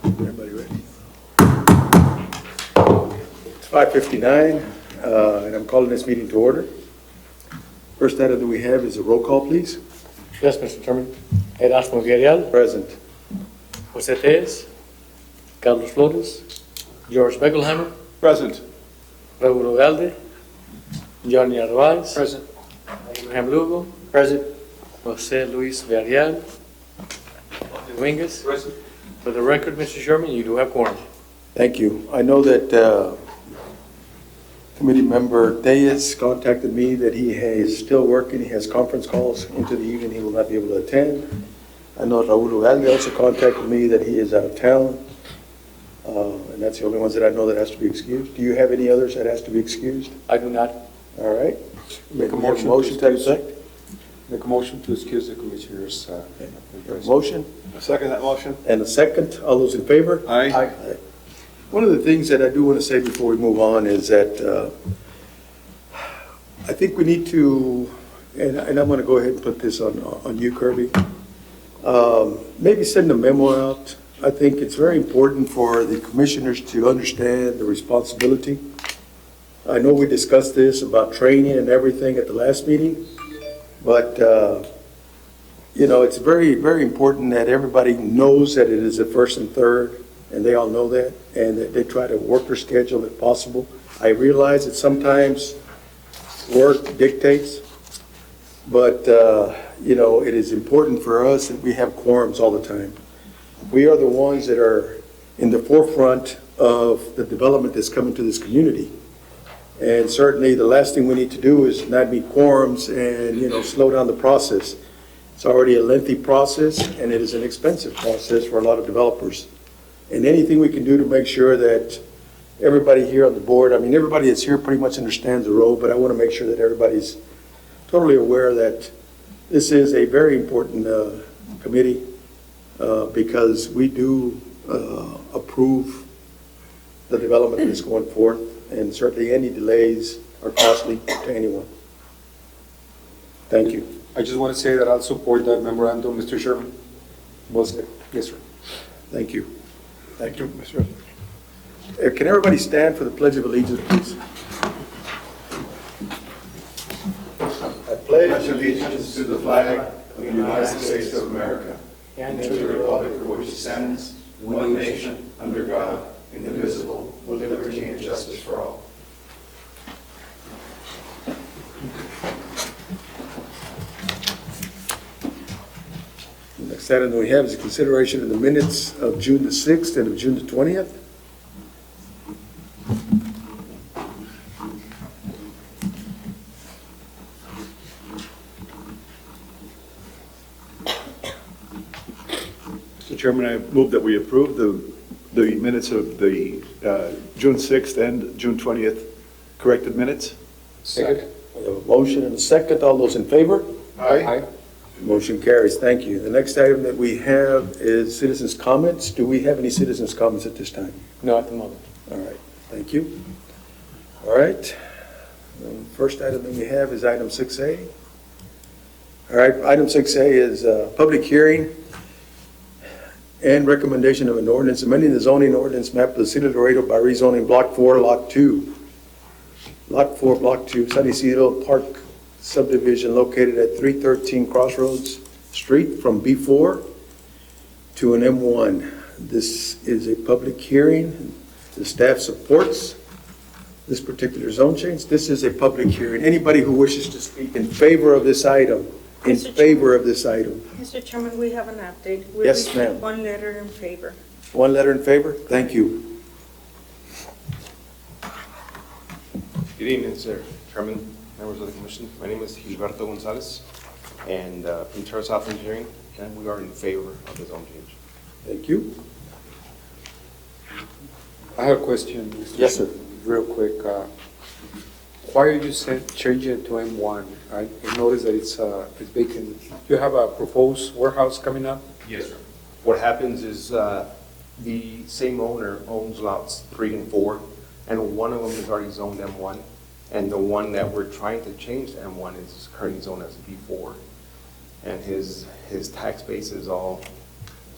Everybody ready? It's 5:59, and I'm calling this meeting to order. First item that we have is a roll call, please. Yes, Mr. Chairman. Erasmo Villarreal, Present. José Tellez, Carlos Flores, George Beckelheimer, Present. Raúl Ugalde, Johnny Narváez, Present. Abraham Lugo, present, José Luis Villarreal, Dominguez. Present. For the record, Mr. Chairman, you do have quorum. Thank you. I know that committee member Diaz contacted me that he is still working. He has conference calls into the evening. He will not be able to attend. I know Raúl Ugalde also contacted me that he is out of town. And that's the only ones that I know that has to be excused. Do you have any others that has to be excused? I do not. All right. Make a We have motion to to that excuse. effect? Make a motion to excuse the commissioners. Motion I second that motion. and a second. All those in favor? Aye. One of the things that I do want to say before we move on is that I think we need to, and I'm going to go ahead and put this on you, Kirby, maybe send a memo out. I think it's very important for the commissioners to understand the responsibility. I know we discussed this about training and everything at the last meeting, but it's very, very important that everybody knows that it is the first and third, and they all know that, and that they try to work their schedule if possible. I realize that sometimes work dictates, but, it is important for us that we have quorums all the time. We are the ones that are in the forefront of the development that's coming to this community. And certainly, the last thing we need to do is not meet quorums and, slow down the process. It's already a lengthy process, and it is an expensive process for a lot of developers. And anything we can do to make sure that everybody here on the board, everybody that's here pretty much understands the role, but I want to make sure that everybody's totally aware that this is a very important committee because we do approve the development that's going forth, and certainly any delays are costly to anyone. Thank you. I just want to say that I'll support that memorandum, Mr. Chairman. Well said. Yes, sir. Thank you. Thank you, Mr. Can everybody stand for the Pledge of Allegiance, please? I pledge allegiance to the flag of the United States of America and to the republic for which it stands, one nation, under God, indivisible, with liberty and justice for all. The next item that we have is a consideration of the minutes of June the 6th and of June the 20th. Mr. Chairman, I move that we approve the minutes of the June 6th and June 20th corrected minutes. Second. We have a motion and a second. All those in favor? Aye. Motion carries. Thank you. The next item that we have is citizens' comments. Do we have any citizens' comments at this time? No, at the moment. All right. Thank you. All right. First item that we have is item 6A. All right. Item 6A is public hearing and recommendation of an ordinance amending the zoning ordinance map of the city of Laredo by rezoning Block 4, Lot 2. Lot 4, Block 2, San Isidro Park subdivision located at 313 Crossroads Street from B4 to an M1. This is a public hearing. The staff supports this particular zone change. This is a public hearing. Anybody who wishes to speak in favor of this item, in Mr. favor of this item. Mr. Chairman, we have an update. We Yes, received ma'am. one letter in favor. One letter in favor? Thank you. Good evening, sir. Chairman, members of the commission. My name is Gilberto Gonzalez, and from Terra South Engineering, and we are in favor of the zone change. Thank you. I have a question, Mr. Yes, sir. Real quick. Why are you changing it to M1? I noticed that it's vacant. You have a proposed warehouse coming up? Yes, sir. What happens is the same owner owns lots 3 and 4, and one of them is already zoned M1, and the one that we're trying to change to M1 is currently zoned as B4. And his tax base is all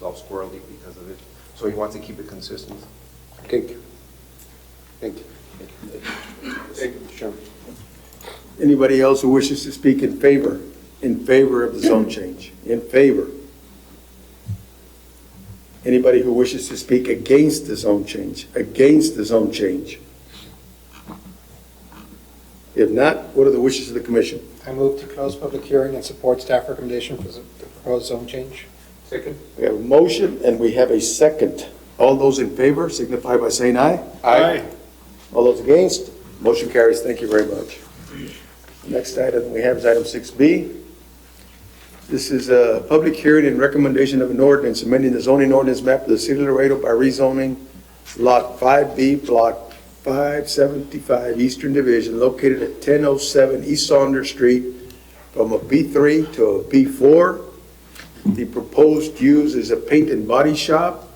it's all squirrely because of it. So he wants to keep it consistent. Thank you. Thank you. Thank you, Mr. Chairman. Anybody else who wishes to speak in favor of the zone change? In favor? Anybody who wishes to speak against the zone change? Against the zone change? If not, what are the wishes of the commission? I move to close public hearing and support staff recommendation for the proposed zone change. Second? We have a motion and we have a second. All those in favor signify by saying aye. Aye. All those against? Motion carries. Thank you very much. Next item we have is item 6B. This is a public hearing and recommendation of an ordinance amending the zoning ordinance map of the city of Laredo by rezoning Lot 5B, Block 575, Eastern Division, located at 1007 East Saunders Street, from a B3 to a B4. The proposed use is a paint and body shop.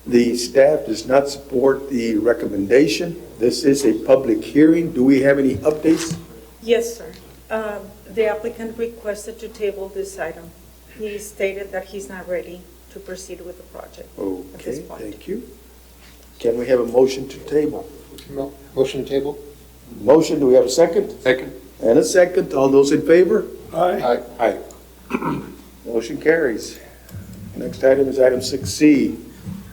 The staff does not support the recommendation. This is a public hearing. Do we have any updates? Yes, sir. The applicant requested to table this item. He stated that he's not ready to proceed with the project at this Okay, point. thank you. Can we have a motion to table? Motion to table? Motion, do we have a second? Second? And a second. All those in favor? Aye. Aye. Motion carries. Next item is item 6C.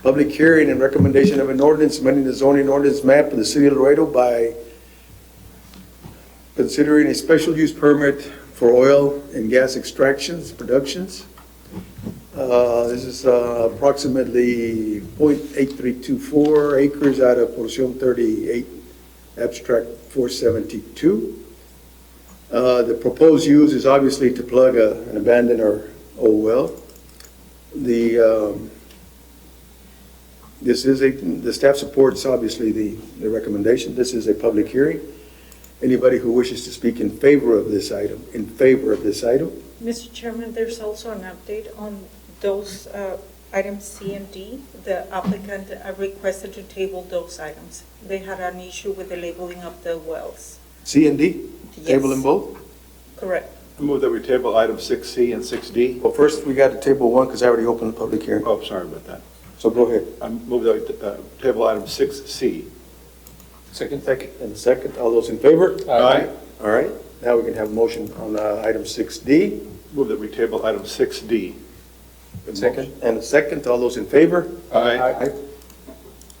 Public hearing and recommendation of an ordinance amending the zoning ordinance map of the city of Laredo by considering a special use permit for oil and gas extractions, productions. This is approximately .8324 acres out of Porción 38, Abstract 472. The proposed use is obviously to plug an abandoned or old well. The staff supports obviously the recommendation. This is a public hearing. Anybody who wishes to speak in favor of this item, Mr. Chairman, there's also an update on those items C and D. The applicant requested to table those items. They had an issue with the labeling of the wells. C and D? Yes. Table them both? Correct. I move that we table item 6C and 6D. Well, first we got to table one because I already opened the public hearing. Oh, sorry about that. So go ahead. I move that we table item 6C. Second? And a second. All those in favor? Aye. All right. Now we can have a motion on item 6D. Move that we table item 6D. Second? And a second. All those in favor? Aye.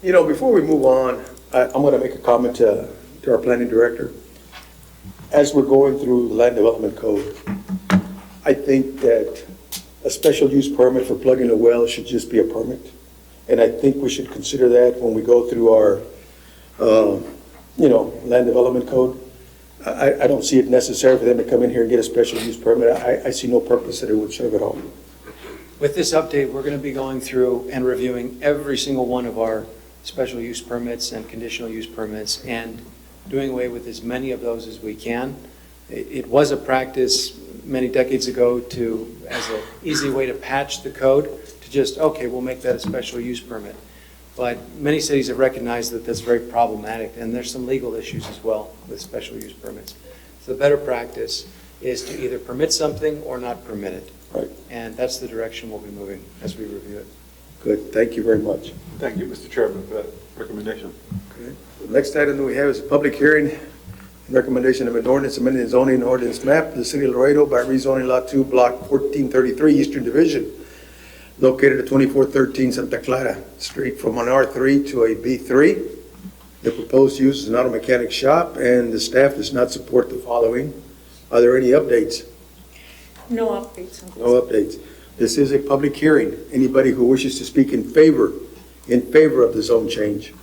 You know, before we move on, I'm going to make a comment to our planning director. As we're going through the land development code, I think that a special use permit for plugging a well should just be a permit. And I think we should consider that when we go through our, land development code. I don't see it necessary for them to come in here and get a special use permit. I see no purpose that it would serve at all. With this update, we're going to be going through and reviewing every single one of our special use permits and conditional use permits and doing away with as many of those as we can. It was a practice many decades ago as an easy way to patch the code, to just, okay, we'll make that a special use permit. But many cities have recognized that that's very problematic, and there's some legal issues as well with special use permits. So the better practice is to either permit something or not permit it. Right. And that's the direction we'll be moving as we review it. Good. Thank you very much. Thank you, Mr. Chairman, for that recommendation. Okay. The next item that we have is a public hearing, recommendation of an ordinance amending the zoning ordinance map of the city of Laredo by rezoning Lot 2, Block 1433, Eastern Division, located at 2413 Santa Clara Street, from an R3 to a B3. The proposed use is an auto mechanic shop, and the staff does not support the following. Are there any updates? No updates on this. No updates. This is a public hearing. Anybody who wishes to speak in favor of the zone change?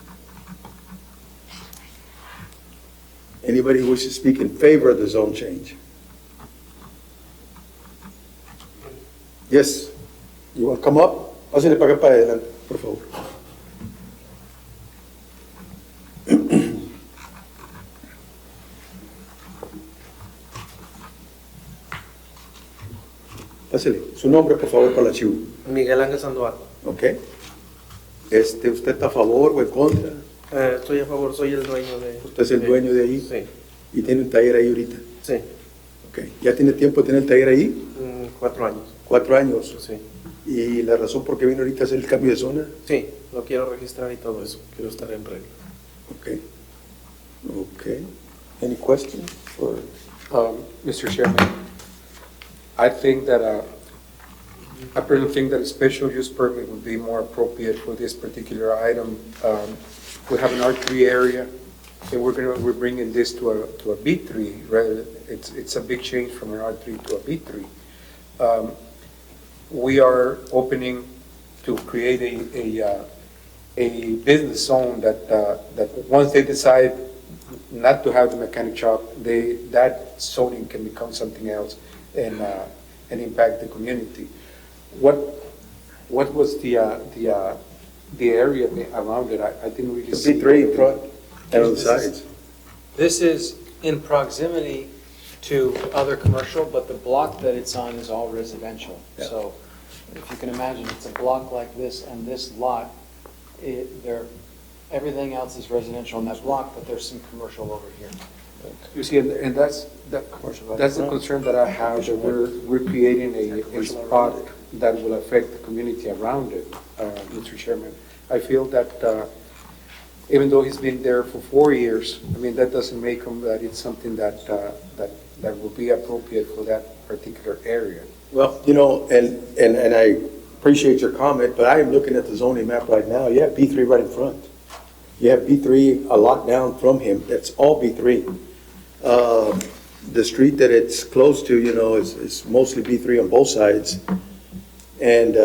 Anybody who wishes to speak in favor of the zone change? Yes. You want to come up? Pásale para acá para adelante, por favor. Pásale. Su nombre, por favor, para el archivo. Miguel Ángel Sandoval. Ok. ¿Usted está a favor o en contra? Estoy a favor, soy el dueño de... ¿Usted es el dueño de ahí? Sí, ¿Y tiene un taller ahí ahorita? sí. Ok. ¿Ya tiene tiempo de tener el taller ahí? 4 años. 4 años. Sí. ¿Y la razón por qué vino ahorita a hacer el cambio de zona? Sí, lo quiero registrar y todo eso. Quiero estar en regla. Okay. Okay. Any questions? Or, Mr. Chairman, I think that, I personally think that a special use permit would be more appropriate for this particular item. We have an R3 area, and we're bringing this to a B3, rather, it's a big change from an R3 to a B3. We are opening to create a business zone that once they decide not to have the mechanic shop, that zoning can become something else and impact the community. What was the area around it? I didn't really see. B3 in front and on the sides. This is in proximity to other commercial, but the block that it's on is all residential. Yeah. So if you can imagine, it's a block like this, and this lot, everything else is residential on that block, but there's some commercial over here. You see, and that's the concern that I have, that we're creating a spot that will affect the community around it, Mr. Chairman. I feel that even though he's been there for 4 years, I mean, that doesn't make him that it's something that will be appropriate for that particular area. Well, you know, and I appreciate your comment, but I am looking at the zoning map right now. You have B3 right in front. You have B3 a lot down from him. That's all B3. The street that it's close to, you know, is mostly B3 on both sides. And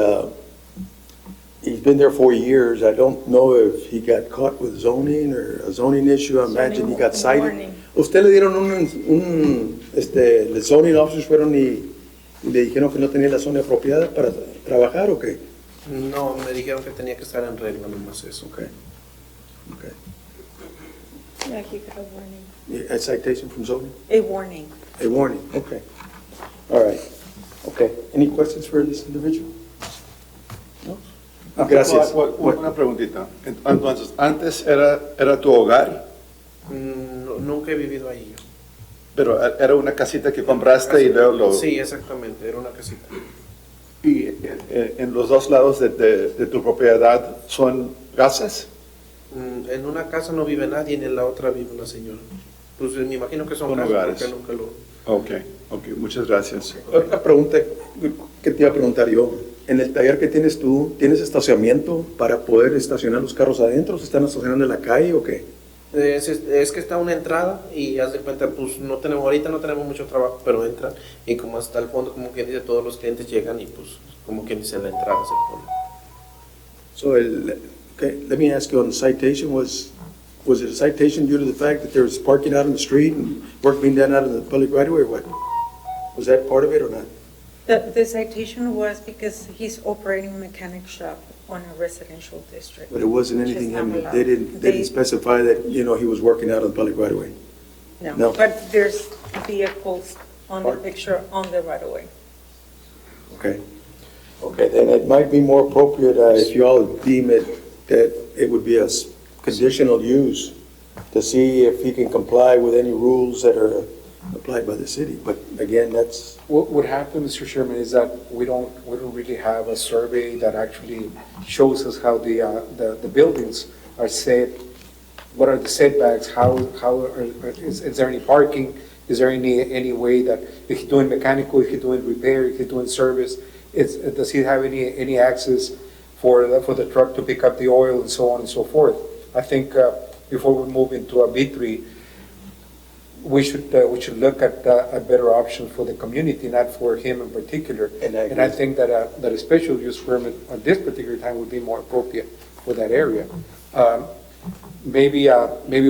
he's been there 4 years. I don't know if he got caught with zoning or a zoning issue. I imagine he got cited. Warning. ¿Usted le dieron los zoning officers fueron y le dijeron que no tenía la zona apropiada para trabajar o qué? No, me dijeron que tenía que estar en regla, nomás eso. Okay. Okay. Yeah, he got a warning. A citation from zoning? A warning. A warning, okay. All right. Okay. Any questions for this individual? No? Gracias. Una preguntita. Entonces, antes era tu hogar, Nunca he vivido ahí yo. pero era una casita que compraste y luego lo... Sí, exactamente, era una casita. Y en los dos lados de tu propiedad son casas. En una casa no vive nadie, y en la otra vive una señora. Pues me imagino que son Son casas, hogares. porque nunca lo... Ok, muchas gracias. Otra pregunta que te iba a preguntar yo. En el taller que tienes tú, ¿tienes estacionamiento para poder estacionar los carros adentro? ¿Se están estacionando en la calle o qué? Es que está una entrada y haz de cuenta, pues ahorita no tenemos mucho trabajo, pero entran y como hasta el fondo, como quien dice, todos los clientes llegan y pues como quien dice, la entrada se pone. So, okay, let me ask you on the citation, was it a citation due to the fact that there was parking out on the street and work being done out in the public right of way or what? Was that part of it or not? The citation was because he's operating a mechanic shop on a residential district. But it wasn't which is anything, not allowed. they didn't specify that, you know, he was working out on the public right of way? No. No, but there's vehicles on the picture on the right of way. Okay. Okay, then it might be more appropriate if you all deem it that it would be a conditional use to see if he can comply with any rules that are applied by the city. But again, that's, What happened, Mr. Chairman, is that we don't really have a survey that actually shows us how the buildings are set, what are the setbacks, is there any parking, is there any way that, if he's doing mechanical, if he's doing repair, if he's doing service, does he have any access for the truck to pick up the oil and so on and so forth? I think before we move into a B3, we should look at a better option for the community, not for him in particular. And I think that a special use permit at this particular time would be more appropriate for that area. Maybe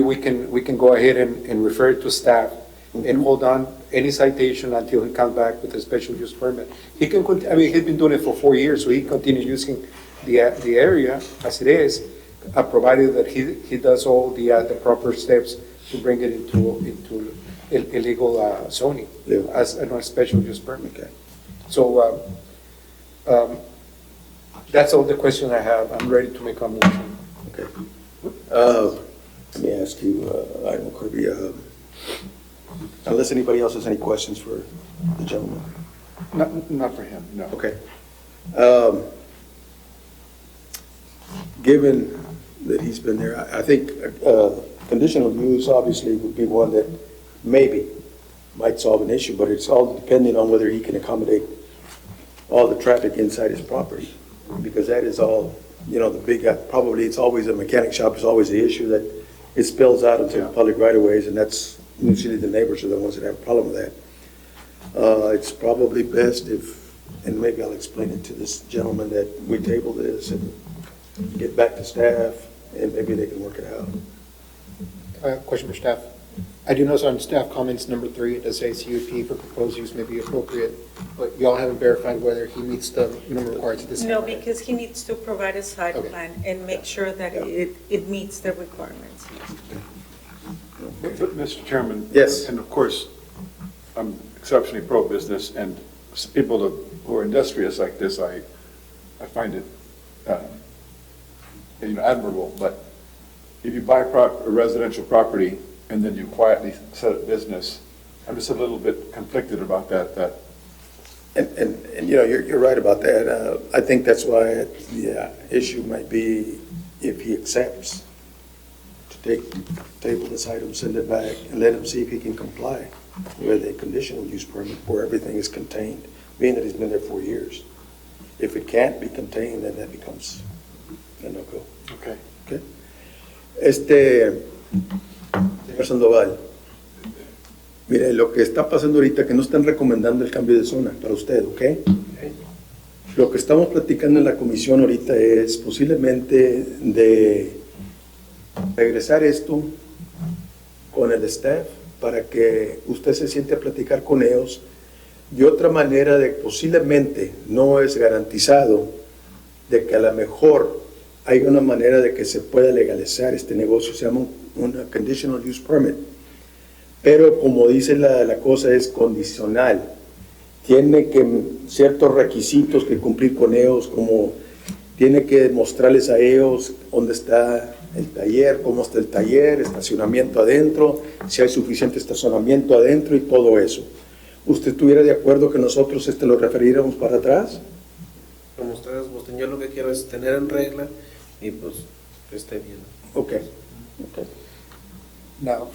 we can go ahead and refer it to staff and hold on any citation until he comes back with a special use permit. He can, he's been doing it for 4 years, so he continues using the area as it is, provided that he does all the proper steps to bring it into illegal zoning as a special use permit. okay. So that's all the question I have. I'm ready to make a motion. Okay. Let me ask you, Item Kirby, unless anybody else has any questions for the gentleman. Not for him, no. Okay. Given that he's been there, I think conditional use obviously would be one that maybe might solve an issue, but it's all depending on whether he can accommodate all the traffic inside his property. Because that is all, you know, the big, probably it's always a mechanic shop is always the issue, that it spills out into the public right of ways, and that's usually the neighbors are the ones that have a problem with that. It's probably best if, and maybe I'll explain it to this gentleman, that we table this and get back to staff, and maybe they can work it out. Question for staff. I do notice on staff comments number 3, it does say CUP for proposed use may be appropriate, but y'all haven't verified whether he meets the minimum requirements of this. No, because he needs to provide a site Okay. plan and make sure that it meets the requirements. But, Mr. Chairman? Yes. And of course, I'm exceptionally pro-business, and people who are industrious like this, I find it, admirable. But if you buy a residential property and then you quietly set up business, I'm just a little bit conflicted about that. And you know, you're right about that. I think that's why the issue might be if he accepts to table this item, send it back, and let him see if he can comply with a conditional use permit where everything is contained, being that he's been there 4 years. If it can't be contained, then that becomes a no-go. Okay. Okay. Señor Sandoval, mire, lo que está pasando ahorita, que no están recomendando el cambio de zona para usted, ¿ok? Lo que estamos platicando en la comisión ahorita es posiblemente de regresar esto con el staff para que usted se siente a platicar con ellos de otra manera, de posiblemente, no es garantizado, de que a lo mejor hay una manera de que se pueda legalizar este negocio, se llama una conditional use permit, pero como dice la cosa es condicional, tiene que ciertos requisitos que cumplir con ellos, como tiene que mostrarles a ellos dónde está el taller, cómo está el taller, estacionamiento adentro, si hay suficiente estacionamiento adentro y todo eso. ¿Usted estuviera de acuerdo que nosotros lo referiéramos para atrás? Como ustedes gusten, yo lo que quiero es tener en regla y pues que esté bien. Okay. Okay. Now,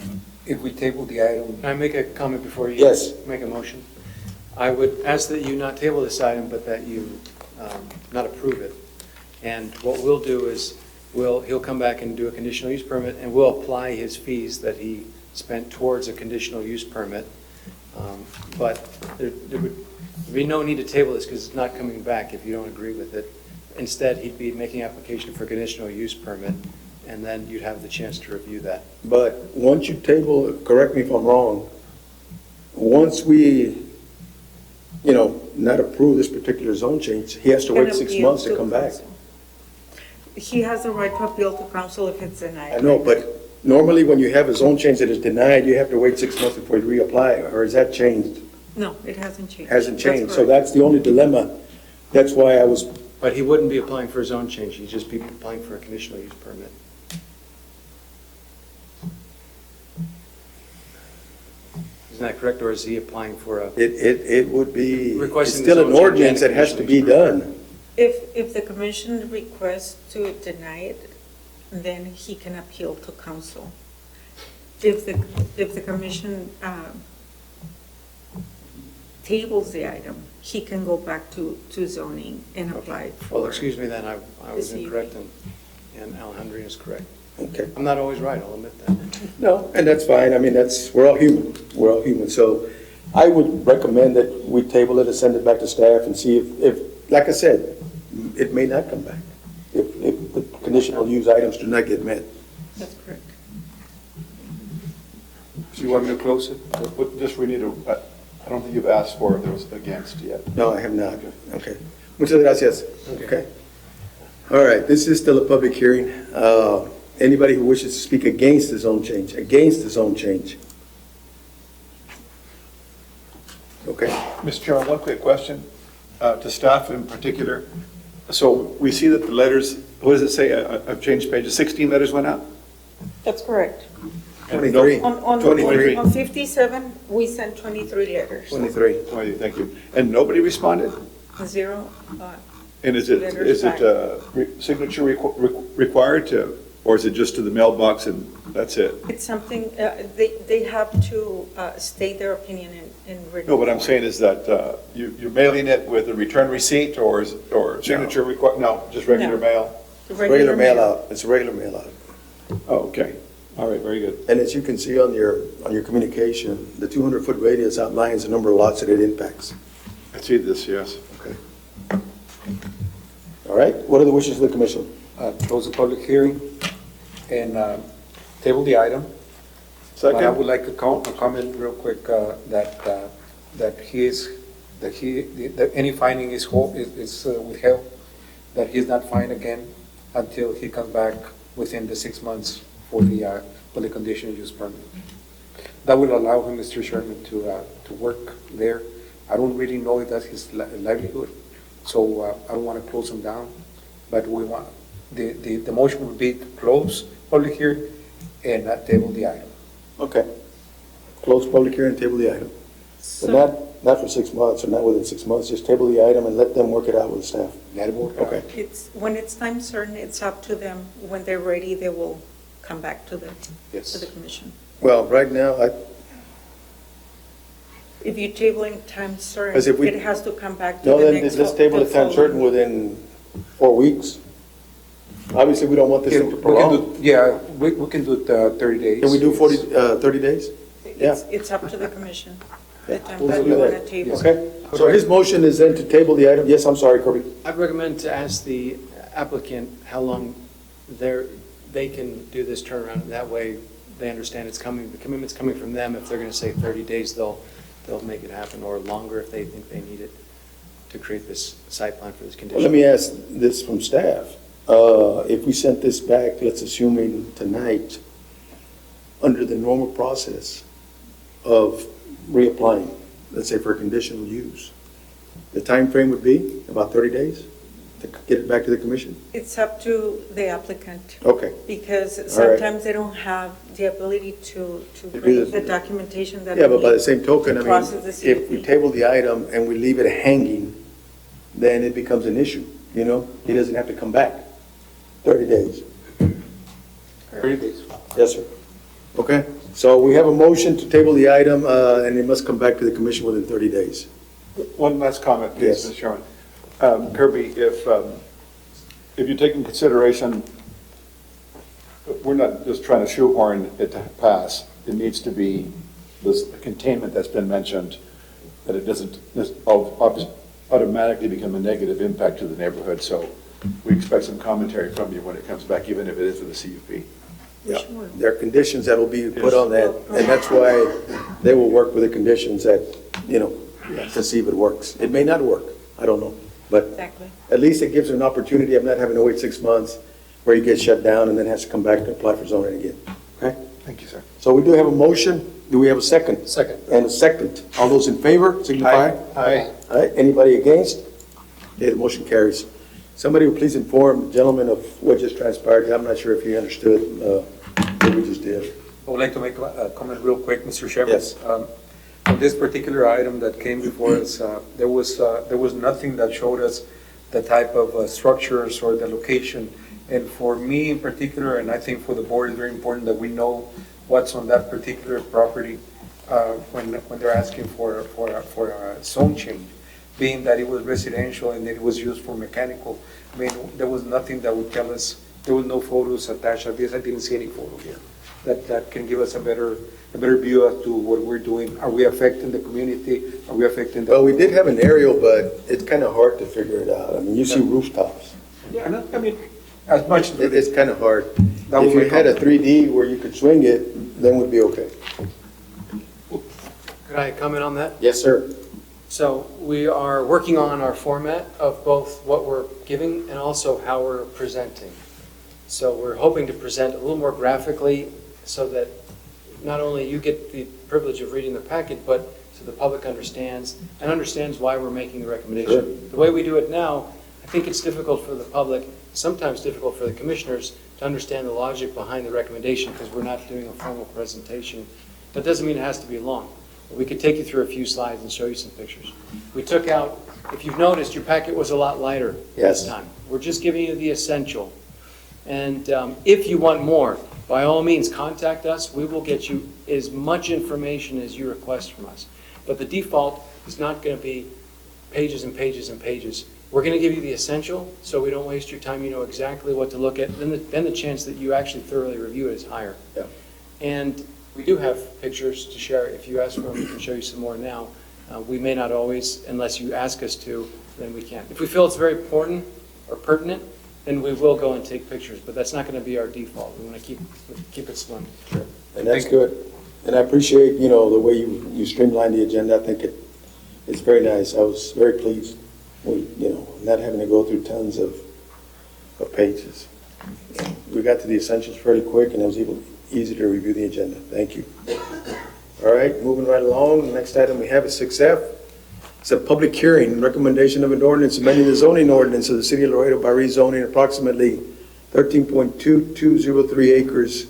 if we table the item, Can I make a comment before you Yes. make a motion? I would ask that you not table this item, but that you not approve it. And what we'll do is, he'll come back and do a conditional use permit, and we'll apply his fees that he spent towards a conditional use permit. But there would be no need to table this because it's not coming back if you don't agree with it. Instead, he'd be making application for conditional use permit, and then you'd have the chance to review that. But once you table, correct me if I'm wrong, once we, not approve this particular zone change, he has to wait And 6 appeal months to come back. council. He has the right to appeal to council if it's denied. I know, but normally when you have a zone change that is denied, you have to wait 6 months before you reapply, or has that changed? No, it hasn't changed. Hasn't That's changed, so correct. that's the only dilemma. That's why I was, But he wouldn't be applying for a zone change, he'd just be applying for a conditional use permit. Isn't that correct, or is he applying for a? it would be, it's Requesting still the an zone change ordinance and that has to conditional be use permit. done. If the commission requests to deny it, then he can appeal to council. If the commission tables the item, he can go back to zoning and apply for. Well, excuse me then, I was the CUP. incorrect, and Alejandrino is correct. Okay. I'm not always right, I'll admit that. No, and that's fine. I mean, we're all human. We're all human. So I would recommend that we table it and send it back to staff and see if, like I said, it may not come back if the conditional use items do not get met. That's correct. So you want me to close it? Just we need I don't think you've asked for if there was against yet. No, I have not. Okay. Muchas gracias. Okay. All right, this is still a public hearing. Anybody who wishes to speak against the zone change, Okay. Mr. Chairman, one quick question to staff in particular. So we see that the letters, what does it say? I've changed pages. 16 letters went out? That's correct. 23. On 23. 57, we sent 23 letters. 23. 20, thank you. And nobody responded? 0. And is it letters back. signature required to, or is it just to the mailbox and that's it? It's something, they have to state their opinion in written. No, what I'm form. saying is that you're mailing it with a return receipt or signature required? No, just regular No. mail? Regular mail out, it's a regular mail out. Oh, okay. All right, very good. And as you can see on your communication, the 200-foot radius outlines the number of lots that it impacts. I see this, yes. Okay. All right, what are the wishes of the commission? Close the public hearing and table the item. But I Second? would like to comment real quick that any finding is withheld, that he's not fined again until he comes back within the 6 months for the conditional use permit. That will allow him, Mr. Sherman, to work there. I don't really know if that's his livelihood, so I don't want to close him down. But we want, the motion would be to close public hearing and not table the item. Okay. Close public hearing, table the item. But not for 6 months, or not within 6 months, just table the item and let them work it out with the staff. That'll work out. Okay. When it's time certain, it's up to them. When they're ready, they will come back to the Yes. commission. Well, right now, If you table in time certain, As if we- it has to come back to no, the then next. let's table the time certain within 4 weeks. Obviously, we don't want this thing to prolong. Yeah, we can do it 30 days. Can we do 30 days? Yeah. It's up to the commission, the time We'll that do you that. want to table. Okay, so his motion is then to table the item. Yes, I'm sorry, Kirby. I'd recommend to ask the applicant how long they can do this turnaround. That way, they understand it's coming, the commitment's coming from them. If they're going to say 30 days, they'll make it happen, or longer if they think they need it to create this site plan for this Well, condition. let me ask this from staff. If we sent this back, let's assuming tonight, under the normal process of reapplying, let's say for conditional use, the time frame would be about 30 days to get it back to the commission? It's up to the applicant, Okay. because All right. sometimes they don't have the ability to do bring this. the documentation that Yeah, they but by the need. same token, I Process the mean, if we CUP. table the item and we leave it hanging, then it becomes an issue, you know? He doesn't have to come back. 30 days. 30 days. Yes, sir. Okay, so we have a motion to table the item, and it must come back to the commission within 30 days. One last comment, please, Yes. Mr. Chairman. Kirby, if you take in consideration, we're not just trying to shoehorn it to pass. It needs to be this containment that's been mentioned, that it doesn't automatically become a negative impact to the neighborhood. So we expect some commentary from you when it comes back, even if it is with the CUP. Yeah, there are conditions that will be put on that, and that's why they will work with the conditions that, you know, to see if it works. It may not work, I don't know, but Exactly. at least it gives an opportunity of not having to wait 6 months where you get shut down and then has to come back to apply for zoning again. Okay? Thank you, sir. So we do have a motion. Do we have a second? Second. And a second. All those in favor, signify. Aye. All right, anybody against? Okay, the motion carries. Somebody will please inform the gentleman of what just transpired. I'm not sure if he understood what we just did. I would like to make a comment real quick, Mr. Chairman. Yes. On this particular item that came before us, there was nothing that showed us the type of structures or the location. And for me in particular, and I think for the board, it's very important that we know what's on that particular property when they're asking for a zone change, being that it was residential and it was used for mechanical. I mean, there was nothing that would tell us, there was no photos attached. I guess I didn't see any photo here that can give us a better view as to what we're doing. Are we affecting the community? Are we affecting the? Well, we did have an aerial, but it's kind of hard to figure it out. I mean, you see rooftops. Yeah, no, I mean, as much. It's kind of hard. That was If you my had a comment. 3D where you could swing it, then we'd be okay. Could I comment on that? Yes, sir. So we are working on our format of both what we're giving and also how we're presenting. So we're hoping to present a little more graphically so that not only you get the privilege of reading the packet, but so the public understands and understands why we're making the recommendation. Sure. The way we do it now, I think it's difficult for the public, sometimes difficult for the commissioners to understand the logic behind the recommendation because we're not doing a formal presentation. That doesn't mean it has to be long. We could take you through a few slides and show you some pictures. We took out, if you've noticed, your packet was a lot lighter Yes. this time. We're just giving you the essential. And if you want more, by all means, contact us. We will get you as much information as you request from us. But the default is not going to be pages and pages and pages. We're going to give you the essential, so we don't waste your time. You know exactly what to look at. Then the chance that you actually thoroughly review it is higher. Yeah. And we do have pictures to share. If you ask for them, we can show you some more now. We may not always, unless you ask us to, then we can't. If we feel it's very important or pertinent, then we will go and take pictures, but that's not going to be our default. We want to keep it slim. Sure. And that's good. And I appreciate, you know, the way you streamlined the agenda. I think it's very nice. I was very pleased, not having to go through tons of pages. We got to the essentials fairly quick, and it was even easy to review the agenda. Thank you. All right, moving right along. The next item we have is 6F. It's a public hearing, recommendation of an ordinance amending the zoning ordinance of the city of Laredo by rezoning approximately 13.2203 acres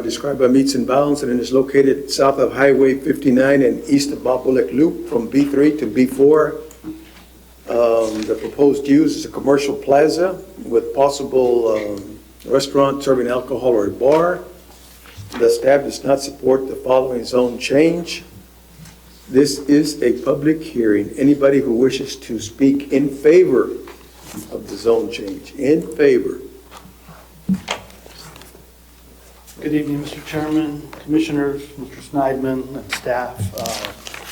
described by meets and bounds, and it is located south of Highway 59 and east of Bob Bullock Loop from B3 to B4. The proposed use is a commercial plaza with possible restaurant serving alcohol or a bar. The staff does not support the following zone change. This is a public hearing. Anybody who wishes to speak in favor of the zone change, in favor. Good evening, Mr. Chairman, Commissioners, Mr. Sneidman, and staff.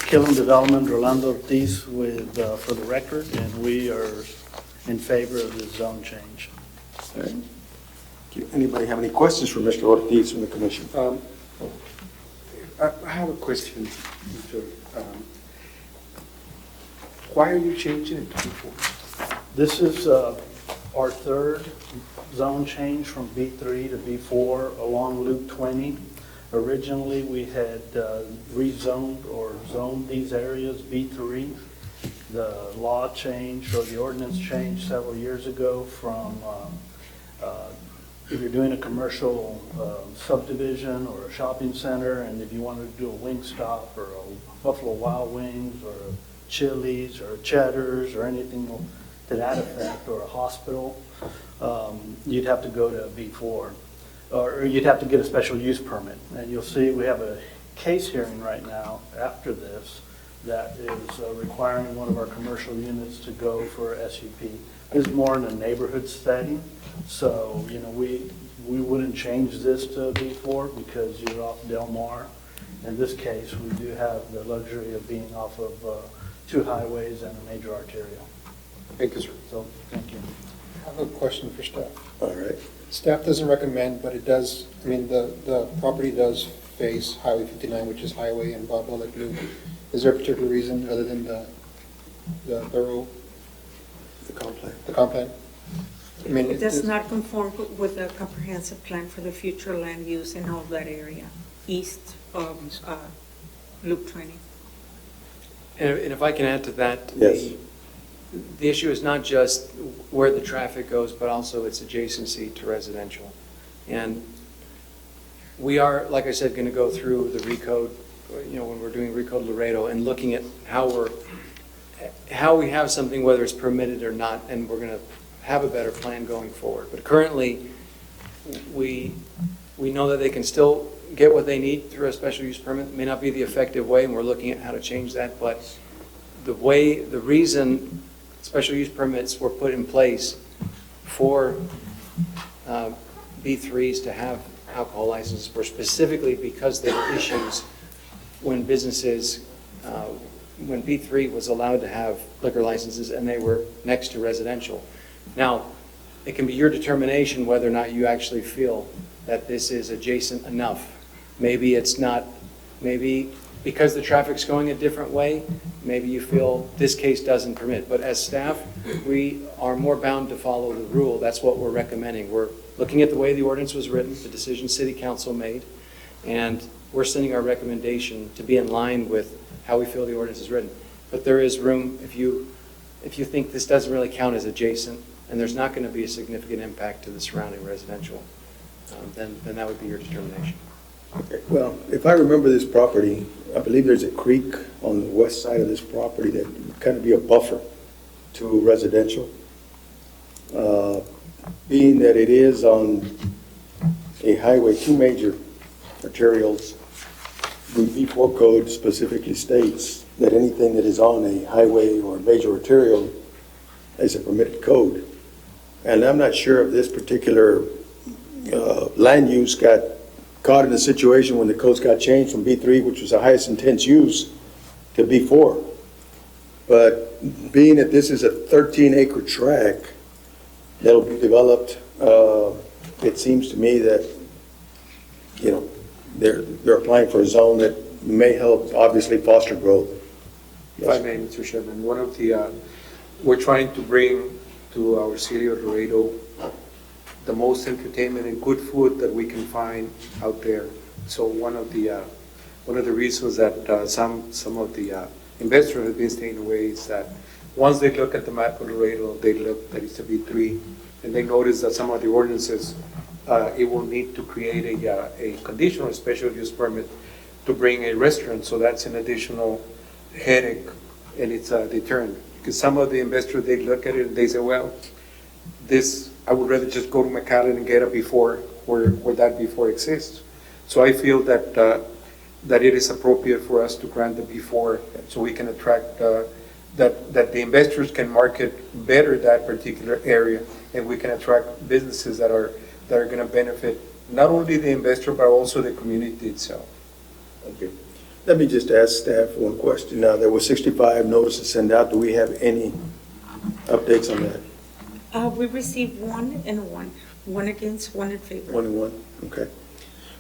Killen Development, Rolando Ortiz for the record, and we are in favor of the zone change. All right. Anybody have any questions for Mr. Ortiz from the commission? I have a question, Mr. Why are you changing it to B4? This is our third zone change from B3 to B4 along Loop 20. Originally, we had rezoned or zoned these areas B3. The law changed, or the ordinance changed several years ago from if you're doing a commercial subdivision or a shopping center, and if you wanted to do a Wingstop or a Buffalo Wild Wings or a Chili's or a Cheddar's or anything to that effect, or a hospital, you'd have to go to B4. Or you'd have to get a special use permit. And you'll see we have a case hearing right now after this that is requiring one of our commercial units to go for SUP. This is more in a neighborhood setting, so we wouldn't change this to B4 because you're off Del Mar. In this case, we do have the luxury of being off of two highways and a major arterial. Thank you, sir. So, thank you. I have a question for staff. All right. Staff doesn't recommend, but it does, the property does face Highway 59, which is highway and Bob Bullock Loop. Is there a particular reason other than the borough, The comp plan. the comp plan? It does not conform with the comprehensive plan for the future land use in all that area, east of Loop 20. And if I can add to that, Yes. the issue is not just where the traffic goes, but also its adjacency to residential. And we are, like I said, going to go through the recode, when we're doing Recode Laredo, and looking at how we have something, whether it's permitted or not, and we're going to have a better plan going forward. But currently, we know that they can still get what they need through a special use permit. It may not be the effective way, and we're looking at how to change that, but the reason special use permits were put in place for B3s to have alcohol licenses were specifically because there were issues when businesses, when B3 was allowed to have liquor licenses and they were next to residential. Now, it can be your determination whether or not you actually feel that this is adjacent enough. Maybe it's not, maybe because the traffic's going a different way, maybe you feel this case doesn't permit. But as staff, we are more bound to follow the rule. That's what we're recommending. We're looking at the way the ordinance was written, the decision City Council made, and we're sending our recommendation to be in line with how we feel the ordinance is written. But there is room, if you think this doesn't really count as adjacent, and there's not going to be a significant impact to the surrounding residential, then that would be your determination. Well, if I remember this property, I believe there's a creek on the west side of this property that would kind of be a buffer to residential. Being that it is on a highway, two major arterials, the B4 code specifically states that anything that is on a highway or a major arterial is a permitted code. And I'm not sure if this particular land use got caught in a situation when the codes got changed from B3, which was the highest intense use, to B4. But being that this is a 13-acre tract that'll be developed, it seems to me that, you know, they're applying for a zone that may help, obviously, foster growth. If I may, Mr. Chairman, one of the, we're trying to bring to our city of Laredo the most entertainment and good food that we can find out there. So one of the reasons that some of the investors have been staying away is that once they look at the map of Laredo, they look that it's a B3, and they notice that some of the ordinances, it will need to create a conditional special use permit to bring a restaurant. So that's an additional headache, and it's a deterrent. Because some of the investors, they look at it and they say, well, this, I would rather just go to McAllen and get a before where that before exists. So I feel that that it is appropriate for us to grant the before so we can attract, that the investors can market better that particular area, and we can attract businesses that are going to benefit not only the investor but also the community itself. Okay. Let me just ask staff one question. Now, there were 65 notices sent out. Do we have any updates on that? We received one and one. One against, one in favor. 1 and 1? Okay.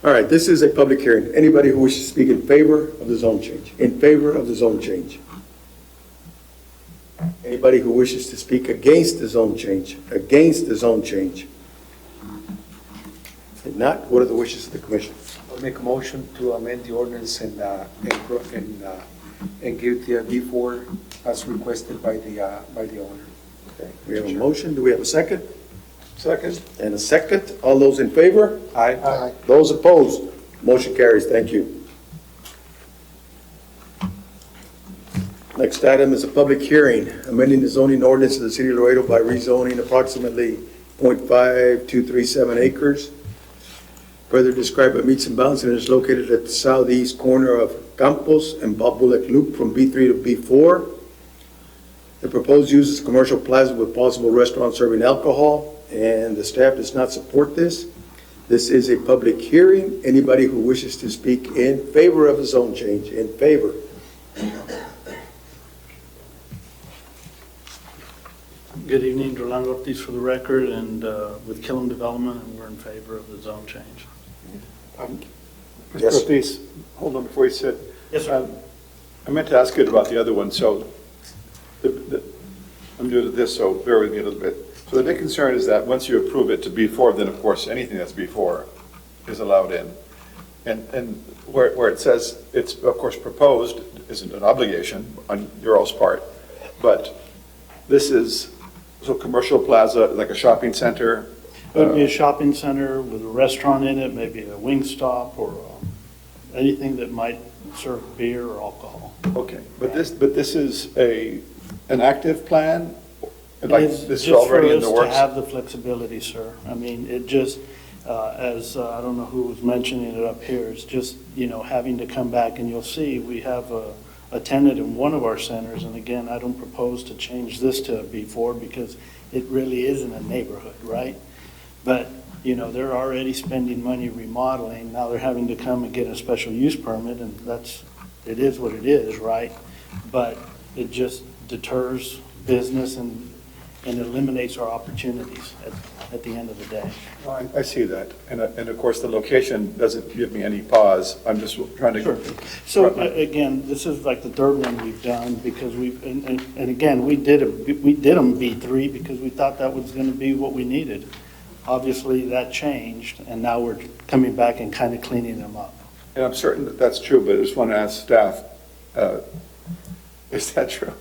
All right, this is a public hearing. Anybody who wishes to speak in favor of the zone change? In favor of the zone change? Anybody who wishes to speak against the zone change? Against the zone change? If not, what are the wishes of the commission? I'll make a motion to amend the ordinance and give the before as requested by the owner. Okay. We have a motion. Do we have a second? Second. And a second. All those in favor? Aye. Aye. Those opposed? Motion carries. Thank you. Next item is a public hearing, amending the zoning ordinance of the city of Laredo by rezoning approximately 0.5237 acres. Further described by meets and bounds, and is located at the southeast corner of Campos and Bob Bullock Loop from B3 to B4. The proposed use is commercial plaza with possible restaurant serving alcohol, and the staff does not support this. This is a public hearing. Anybody who wishes to speak in favor of a zone change, in favor? Good evening, Rolando Ortiz for the record, and with Killam Development, and we're in favor of the zone change. Mr. Yes. Ortiz, hold on before you sit. Yes, sir. I meant to ask you about the other one, so I'm new to this, so bear with me a little bit. So the big concern is that once you approve it to B4, then of course anything that's B4 is allowed in. And where it says it's of course proposed isn't an obligation on your all's part, but this is, so commercial plaza, like a shopping center? It would be a shopping center with a restaurant in it, maybe a Wingstop or anything that might serve beer or alcohol. Okay, but this is an active plan? Like It's this is just for already in us the to works? have the flexibility, sir. I mean, it just, as, I don't know who was mentioning it up here, it's just, you know, having to come back, and you'll see, we have a tenant in one of our centers, and again, I don't propose to change this to a B4 because it really isn't a neighborhood, right? But, you know, they're already spending money remodeling, now they're having to come and get a special use permit, and that's, it is what it is, right? But it just deters business and eliminates our opportunities at the end of the day. No, I see that, and of course, the location doesn't give me any pause, I'm just trying to. Sure. So again, this is like the third one we've done because we've, and again, we did them B3 because we thought that was going to be what we needed. Obviously, that changed, and now we're coming back and kind of cleaning them up. And I'm certain that that's true, but I just want to ask staff, is that true?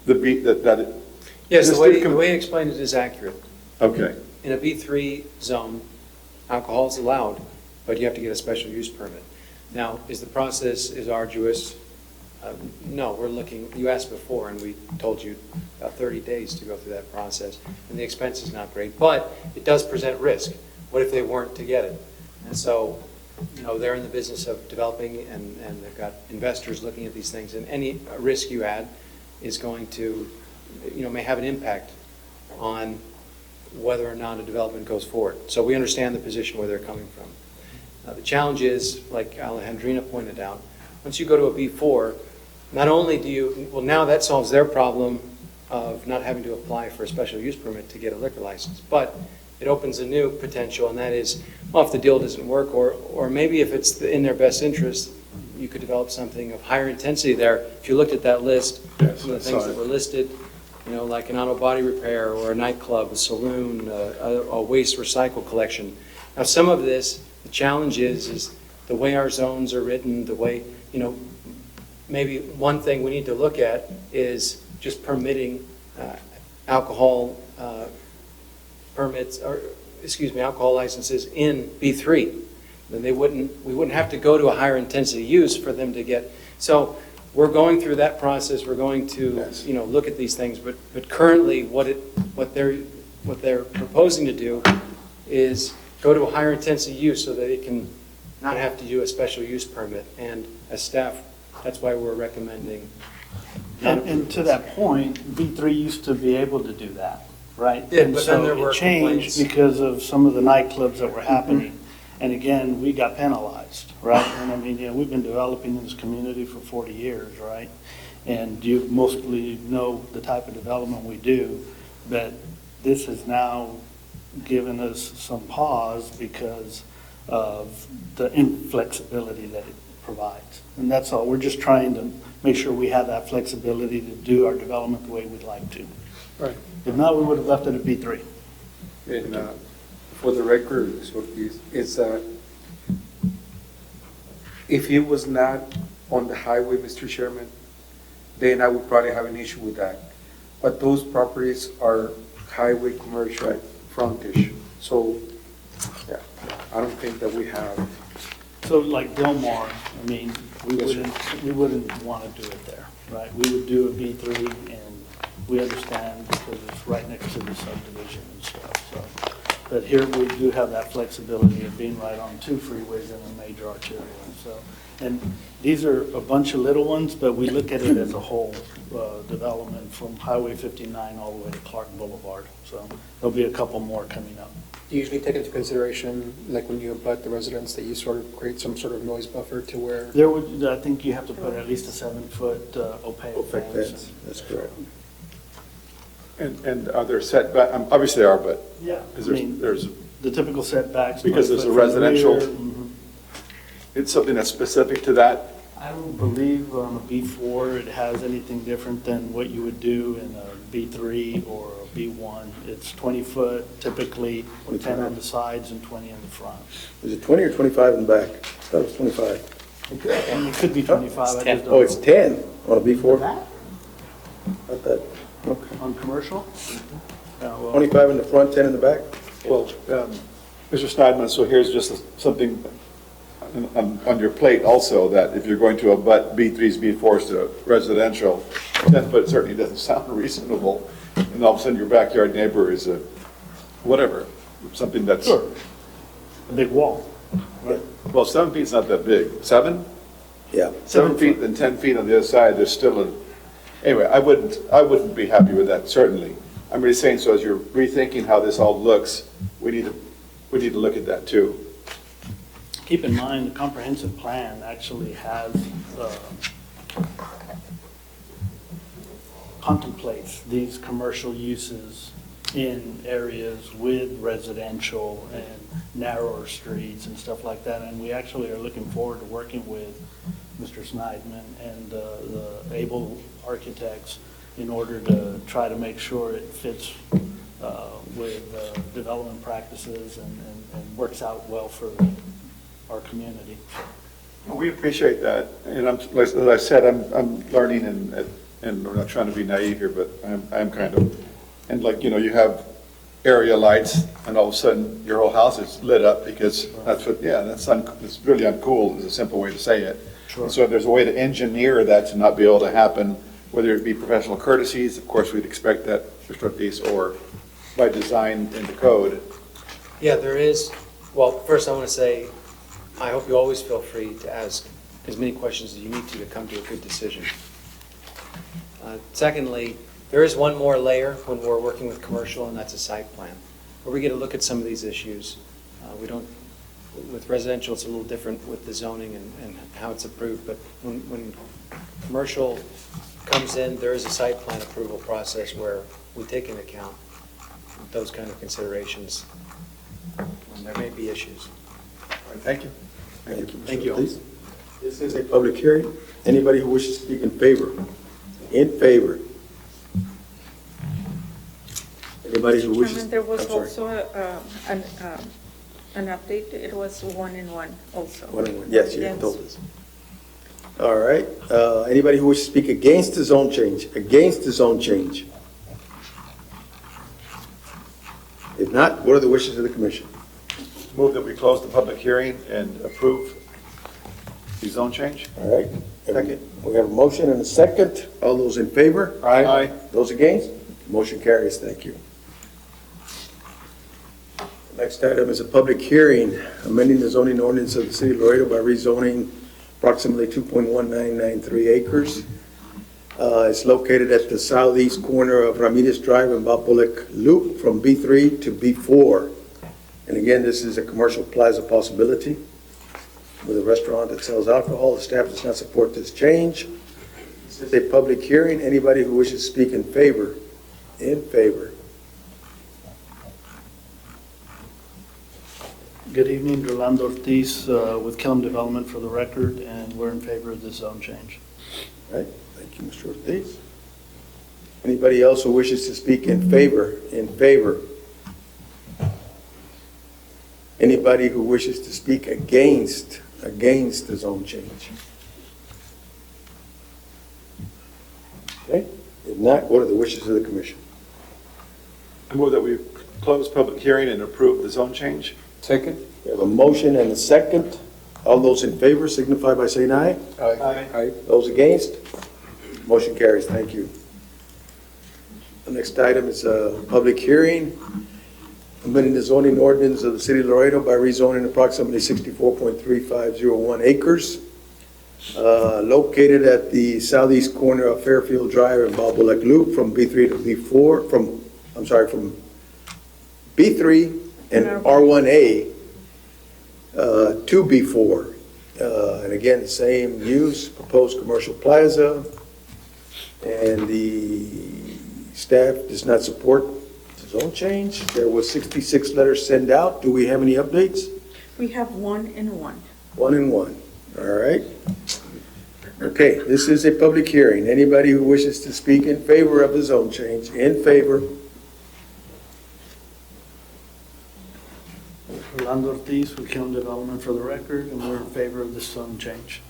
Yes, Just the to way you explained it is accurate. Okay, In a B3 zone, alcohol is allowed, but you have to get a special use permit. Now, is the process is arduous? No, we're looking, you asked before, and we told you about 30 days to go through that process, and the expense is not great, but it does present risk. What if they weren't to get it? And so, you know, they're in the business of developing, and they've got investors looking at these things, and any risk you add is going to, you know, may have an impact on whether or not a development goes forward. So we understand the position where they're coming from. The challenge is, like Alejandrina pointed out, once you go to a B4, not only do you, well, now that solves their problem of not having to apply for a special use permit to get a liquor license, but it opens a new potential, and that is, well, if the deal doesn't work, or maybe if it's in their best interest, you could develop something of higher intensity there. If you looked at that list, Yes, some of the I things saw that it. were listed, you know, like an auto body repair, or a nightclub, a saloon, a waste recycle collection. Now, some of this, the challenge is the way our zones are written, the way, you know, maybe one thing we need to look at is just permitting alcohol permits, or, excuse me, alcohol licenses in B3. Then we wouldn't have to go to a higher intensity use for them to get, so we're going through that process, we're going to, Yes. you know, look at these things, but currently what they're proposing to do is go to a higher intensity use so that they can not have to do a special use permit. And as staff, that's why we're recommending. And to that point, B3 used to be able to do that, right? It did, And but then so there were it changed complaints. because of some of the nightclubs that were happening. And again, we got penalized, right? And I mean, you know, we've been developing in this community for 40 years, right? And you mostly know the type of development we do, but this has now given us some pause because of the inflexibility that it provides. And that's all. We're just trying to make sure we have that flexibility to do our development the way we'd like to. Right. If not, we would have left it at B3. And for the record, is if it was not on the highway, Mr. Chairman, then I would probably have an issue with that. But those properties are highway commercial frontage. So, yeah, I don't think that we have. So like Del Mar, I mean, Yes, sir. we wouldn't want to do it there, right? We would do a B3, and we understand because it's right next to the subdivision and stuff, so. But here we do have that flexibility of being right on two freeways and a major arterial, so. And these are a bunch of little ones, but we look at it as a whole development from Highway 59 all the way to Clark Boulevard. So there'll be a couple more coming up. Do you usually take into consideration, like when you abut the residents, that you sort of create some sort of noise buffer to where? There would, I think you have to put at least a 7-foot opaque Opaque fence. fence, that's correct. And are there setback, obviously there are, but Yeah, is I mean, there's, the typical setbacks. Because 20 it's a foot from the residential- rear. Mhm. it's something that's specific to that? I don't believe on a B4 it has anything different than what you would do in a B3 or a B1. It's 20 foot typically, 10 on the sides and 20 in the front. Is it 20 or 25 in the back? I thought it was 25. And it could be 25, I just don't. Oh, it's 10 on a B4? That? I thought, okay. On commercial? Yeah, well, 25 in the front, 10 in the back? Well, Mr. Schneidman, so here's just something on your plate also, that if you're going to abut B3s, B4s to residential, 10 foot certainly doesn't sound reasonable, and all of a sudden your backyard neighbor is a, whatever, something that's, Sure. A big wall. well, 7 feet's not that big. 7? Yeah. 7 feet and 10 feet on the other side, there's still a, anyway, I wouldn't be happy with that, certainly. I'm really saying, so as you're rethinking how this all looks, we need to look at that too. Keep in mind, the comprehensive plan actually has, contemplates these commercial uses in areas with residential and narrower streets and stuff like that. And we actually are looking forward to working with Mr. Schneidman and the able architects in order to try to make sure it fits with development practices and works out well for our community. We appreciate that, and as I said, I'm learning, and we're not trying to be naive here, but I'm kind of, and like, you know, you have area lights, and all of a sudden, your whole house is lit up because that's what, yeah, it's really uncool, is a simple way to say it. And so if there's a way to engineer that to not be able to happen, whether it be professional courtesies, of course, we'd expect that, Mr. Ortiz, or by design in the code. Yeah, there is. Well, first I want to say, I hope you always feel free to ask as many questions as you need to come to a good decision. Secondly, there is one more layer when we're working with commercial, and that's a site plan, where we get to look at some of these issues. We don't, with residential, it's a little different with the zoning and how it's approved, but when commercial comes in, there is a site plan approval process where we take into account those kind of considerations, and there may be issues. All right, thank you. Thank you. Thank you. Please. This is a public hearing. Anybody who wishes to speak in favor? In favor? Anybody who wishes? Chairman, there was I'm sorry. also an update. It was 1-in-1 also. 1-in-1. Yes, you Against. told us. All right. Anybody who wishes to speak against the zone change? Against the zone change? If not, what are the wishes of the commission? Move that we close the public hearing and approve the zone change. All right. Second. We have a motion and a second. All those in favor? Aye. Those against? Motion carries. Thank you. Next item is a public hearing amending the zoning ordinance of the city of Laredo by rezoning approximately 2.1993 acres. It's located at the southeast corner of Ramirez Drive and Bapolec Loop from B3 to B4. And again, this is a commercial plaza possibility with a restaurant that sells alcohol. The staff does not support this change. This is a public hearing. Anybody who wishes to speak in favor? In favor. Good evening, Rolando Ortiz with Killam Development for the record, and we're in favor of this zone change. All right, thank you, Mr. Ortiz. Anybody else who wishes to speak in favor? In favor. Anybody who wishes to speak against the zone change? Okay, if not, what are the wishes of the commission? I move that we close public hearing and approve the zone change. Second? We have a motion and a second. All those in favor signify by saying aye. Aye. Those against? Motion carries. Thank you. The next item is a public hearing amending the zoning ordinance of the city of Laredo by rezoning approximately 64.3501 acres located at the southeast corner of Fairfield Drive and Bapolec Loop from B3 to B4, from B3 and R1A to B4. And again, the same use, proposed commercial plaza, and the staff does not support the zone change. There was 66 letters sent out. Do we have any updates? We have 1-in-1. 1-in-1. All right. Okay, this is a public hearing. Anybody who wishes to speak in favor of the zone change, in favor? Rolando Ortiz with Killam Development for the record, and we're in favor of this zone change.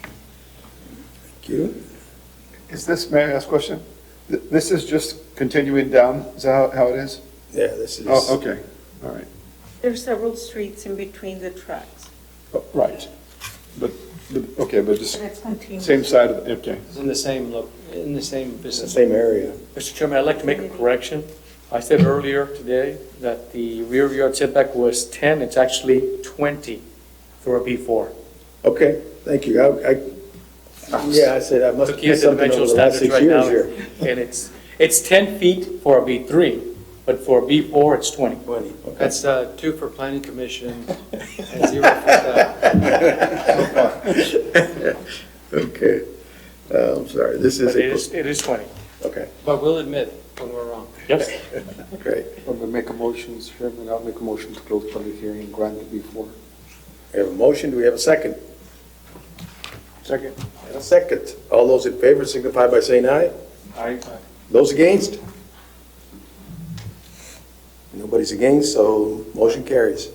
Thank you. Is this, may I ask a question? This is just continuing down, is that how it is? Yeah, this is. Oh, okay, all right. There's several streets in between the tracks. Oh, right. But okay, but just And it's continuous. same side of the, okay. It's in the same look, in the same It's the vicinity. same area. Mr. Chairman, I'd like to make a correction. I said earlier today that the rear yard setback was 10, it's actually 20 for a B4. Okay, thank you. Yeah, I said I must have Looking at missed the something over dimensional the last standards 6 right years now, here. and it's 10 feet for a B3, but for a B4, it's 20. 20, okay. That's 2 for planning commission and 0 for staff. Okay. I'm sorry, this But is it is 20. okay, But we'll admit when we're wrong. Yes. great. I'm gonna make a motion, Mr. Chairman, I'll make a motion to close public hearing and grant it before. We have a motion, do we have a second? Second. And a second. All those in favor signify by saying aye. Aye. Those against? Nobody's against, so motion carries.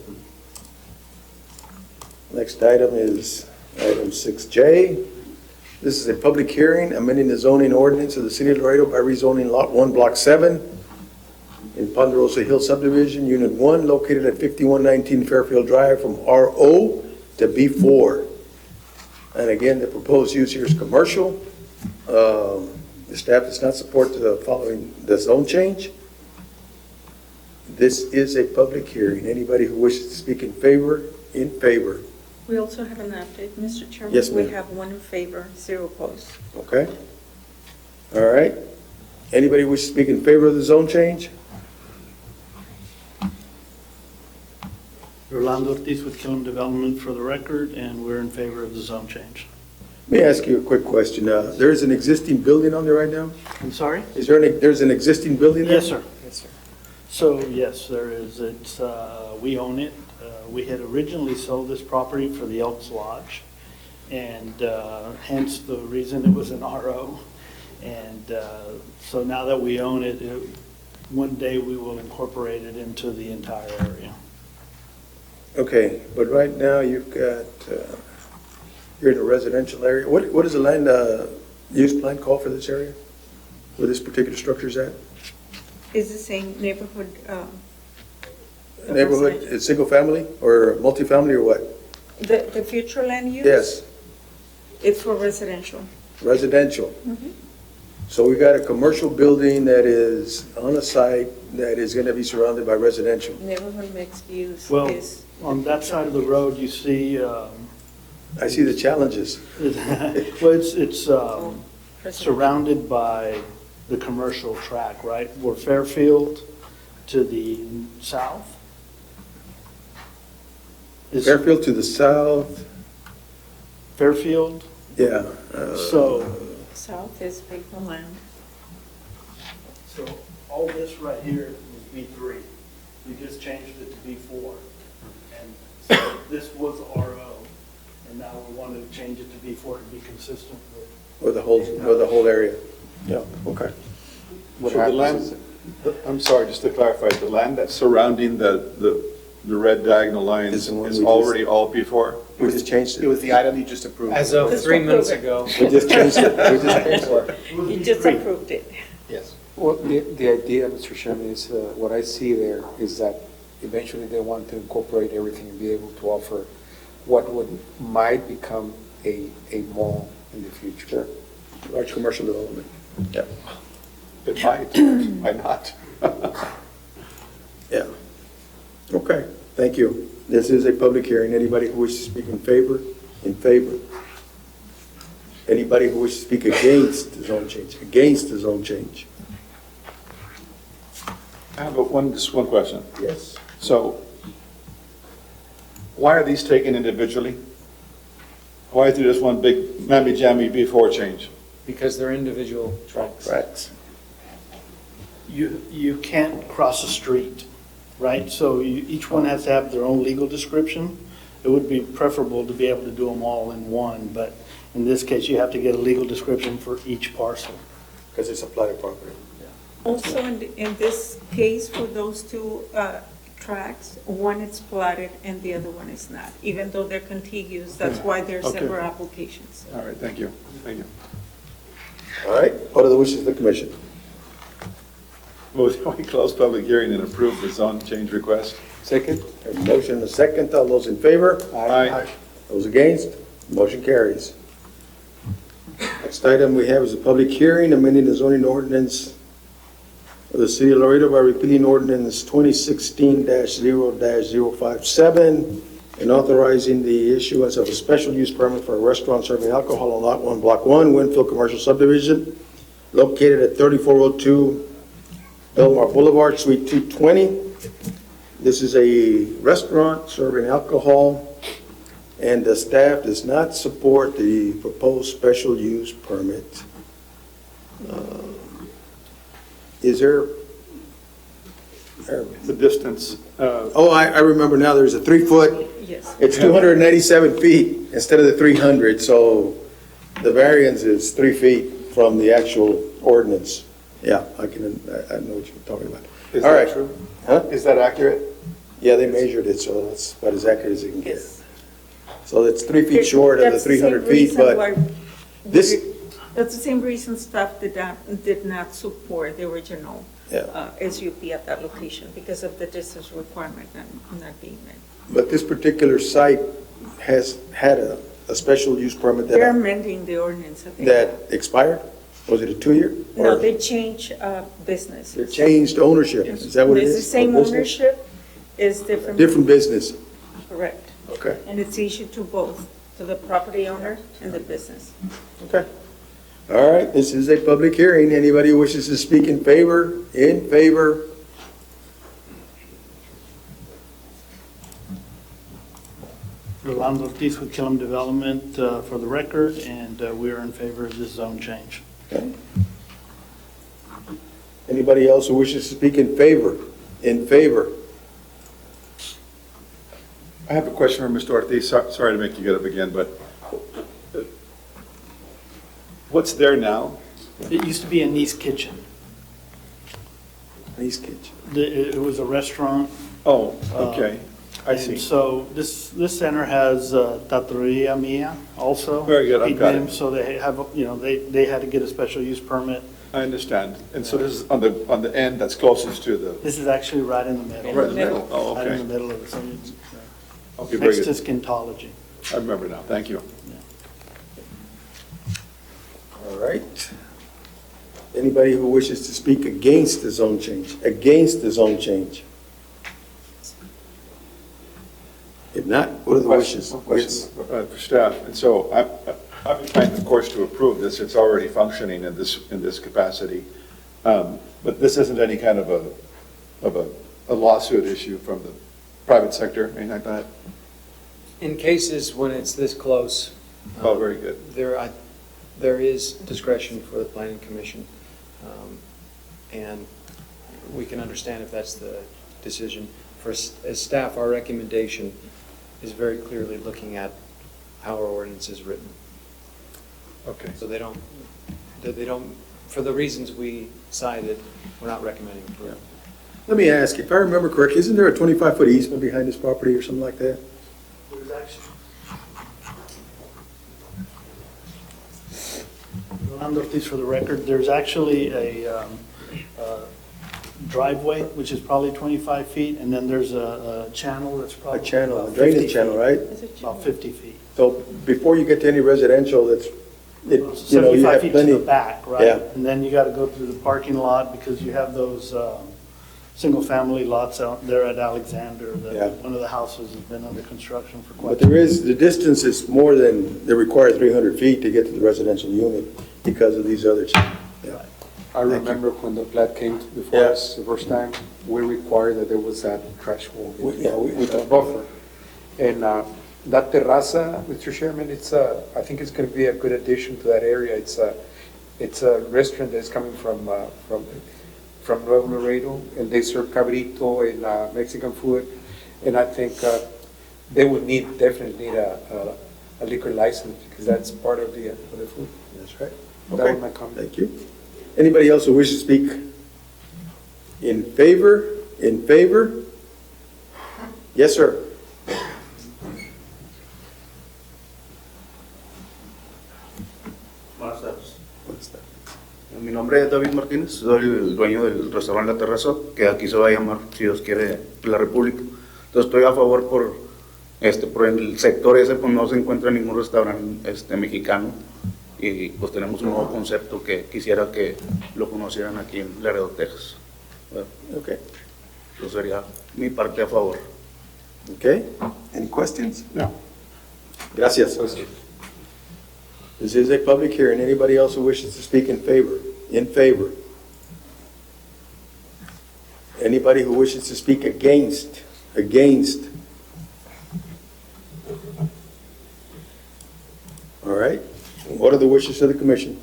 Next item is item 6J. This is a public hearing amending the zoning ordinance of the city of Laredo by rezoning Lot 1, Block 7 in Ponderosa Hill subdivision, Unit 1, located at 5119 Fairfield Drive, from RO to B4. And again, the proposed use here is commercial. The staff does not support the following, the zone change. This is a public hearing. Anybody who wishes to speak in favor, in favor. We also have an update, Mr. Chairman. Yes, ma'am. We have 1 in favor, 0 opposed. Okay? All right. Anybody wish to speak in favor of the zone change? Rolando Ortiz with Killam Development for the record, and we're in favor of the zone change. Let me ask you a quick question. There is an existing building on there right now? I'm sorry? Is there there's an existing building there? Yes, sir. Yes, sir. So, yes, there is. It's, we own it. We had originally sold this property for the Elks Lodge, and hence the reason it was an RO. And so now that we own it, one day we will incorporate it into the entire area. Okay, but right now you've got, you're in a residential area. What is the land use plan call for this area? Where this particular structure is at? Is the same neighborhood? Neighborhood, it's single family or multifamily or what? The future land use? Yes, It's for residential. residential. Mhm. So we got a commercial building that is on a site that is going to be surrounded by residential. Neighborhood mixed use Well, is. on that side of the road, you see, I see the challenges. well, it's Residential. surrounded by the commercial track, right? Where Fairfield to the south. is Fairfield to the south, Fairfield, yeah. so, South is vacant land. so all this right here was B3. We just changed it to B4. And so this was RO, and now we wanted to change it to B4 to be consistent with. Or the whole area. Yeah, okay. So the land, I'm sorry, just to clarify, the land that's surrounding the red diagonal lines Is the one is we already all before? We just changed It it. was the item you just approved. As of Let's 3 approve minutes it. ago. We just changed it. We just changed it. You just approved it. Yes. Well, the idea, Mr. Chairman, is, what I see there is that eventually they want to incorporate everything and be able to offer what might become a mall in the future. Large commercial development. Yeah, It might not. yeah. Okay, thank you. This is a public hearing. Anybody who wishes to speak in favor, in favor. Anybody who wishes to speak against the zone change, against the zone change. I have just one question. Yes. So why are these taken individually? Why is there just one big mammy-jammy before change? Because they're individual tracks. Right. You can't cross a street, right? So each one has to have their own legal description. It would be preferable to be able to do them all in one, but in this case, you have to get a legal description for each parcel. Because it's a platted property. Also, in this case, for those two tracks, one is platted and the other one is not, even though they're contiguous. That's why they're Okay. separate applications. All right, thank you. Thank you. All right, what are the wishes of the commission? Move that we close public hearing and approve the zone change request. Second? There's a motion and a second. All those in favor? Aye. Those against? Motion carries. Next item we have is a public hearing amending the zoning ordinance of the city of Laredo by repealing ordinance 2016-0-057 and authorizing the issuance of a special use permit for a restaurant serving alcohol on Lot 1, Block 1, Winfield Commercial Subdivision, located at 3402 Belmar Boulevard, Suite 220. This is a restaurant serving alcohol, and the staff does not support the proposed special use permit. Is there, The distance, I remember now, there's a 3-foot, Yes. it's 287 feet instead of the 300, so the variance is 3 feet from the actual ordinance. Yeah, I know what you're talking about. is All right. that true? Huh? Is that accurate? Yeah, they measured it, so that's about as accurate as it can get. Yes. So it's 3 feet short of the That's same 300 feet, reason but why this, That's the same reason staff did not support the original SUP at that location because of the distance requirement not being met. But this particular site has had a special use permit They're that, amending the ordinance, I think. that expired? Was it a 2-year? No, Or they change business. they changed ownership? Is that what it is? It's the same Or business? ownership, is different. Different business, Correct. okay. And it's issued to both, to the property owner and the business. Okay. All right, this is a public hearing. Anybody who wishes to speak in favor? In favor? Rolando Ortiz with Killam Development for the record, and we are in favor of this zone change. Okay. Anybody else who wishes to speak in favor? In favor? I have a question for Mr. Ortiz. Sorry to make you get up again, but what's there now? It used to be a niece kitchen. Nice kitchen. It was a restaurant. Oh, okay, I And see. so this center has Trattoria Mia also. Very good, I've Eight got it. names, so they have, they had to get a special use permit. I understand. And so this is on the end that's closest to the, This is actually right in the middle. right in the middle? Oh, Right in the okay. middle of the center. Okay, very Next to good. Scintology. I remember now, thank you. All right. Anybody who wishes to speak against the zone change? Against the zone change? If not, what are the wishes? Question for staff. And so I'm inclined, of course, to approve this. It's already functioning in this capacity. But this isn't any kind of a lawsuit issue from the private sector, anything like that? In cases when it's this close. Oh, very good. There is discretion for the planning commission, and we can understand if that's the decision. As staff, our recommendation is very clearly looking at how our ordinance is written. Okay. So they don't, for the reasons we cited, we're not recommending approval. Let me ask, if I remember correctly, isn't there a 25-foot easement behind this property or something like that? There's actually. Rolando Ortiz for the record, there's actually a driveway, which is probably 25 feet, and then there's a channel that's A probably. channel, a about drainage 50 channel, feet. right? About 50 feet. So before you get to any residential, you 75 have feet to plenty. the back, right? Yeah. And then you got to go through the parking lot because you have those single-family lots out there at Alexander. Yeah. One of the houses has been under construction for quite But some there is, the distance is more than the required 300 feet to get to the residential unit because of these other. Yeah. I remember when the plat came before Yeah. us the first time, we required that there was that trash wall. We a buffer. And that terraza, Mr. Chairman, I think it's going to be a good addition to that area. It's a restaurant that's coming from Nuevo Laredo, and they serve cabrito and Mexican food. And I think they would definitely need a liquor license because that's part of the food. That's right. That Okay, was my comment. thank you. Anybody else who wishes to speak in favor? In favor? Yes, sir. Buenas tardes. Mi nombre es David Martínez, soy el dueño del restaurante La Terraza, que aquí se va a llamar, si Dios quiere, La República. Entonces estoy a favor por el sector ese, pues no se encuentra ningún restaurante mexicano y pues tenemos un nuevo concepto que quisiera que lo conocieran aquí en Laredo, Texas. Bueno, Okay. eso sería mi parte a favor. Okay. Any questions? No. Gracias. This is a public hearing. Anybody else who wishes to speak in favor? In favor? Anybody who wishes to speak against? Against? All right. What are the wishes of the commission?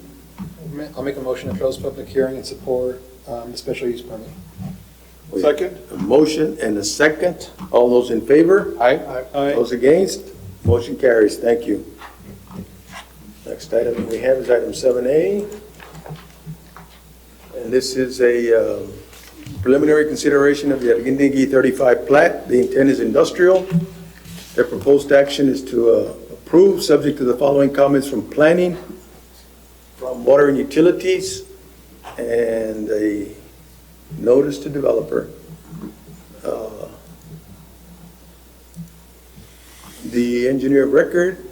I'll make a motion to close public hearing and support the special use permit. Second? A motion and a second. All those in favor? Aye. Those against? Motion carries. Thank you. Next item we have is item 7A. And this is a preliminary consideration of the Arguindegui 35 plat. The intent is industrial. Their proposed action is to approve, subject to the following comments from planning, from water and utilities, and a notice to developer. The engineer of record,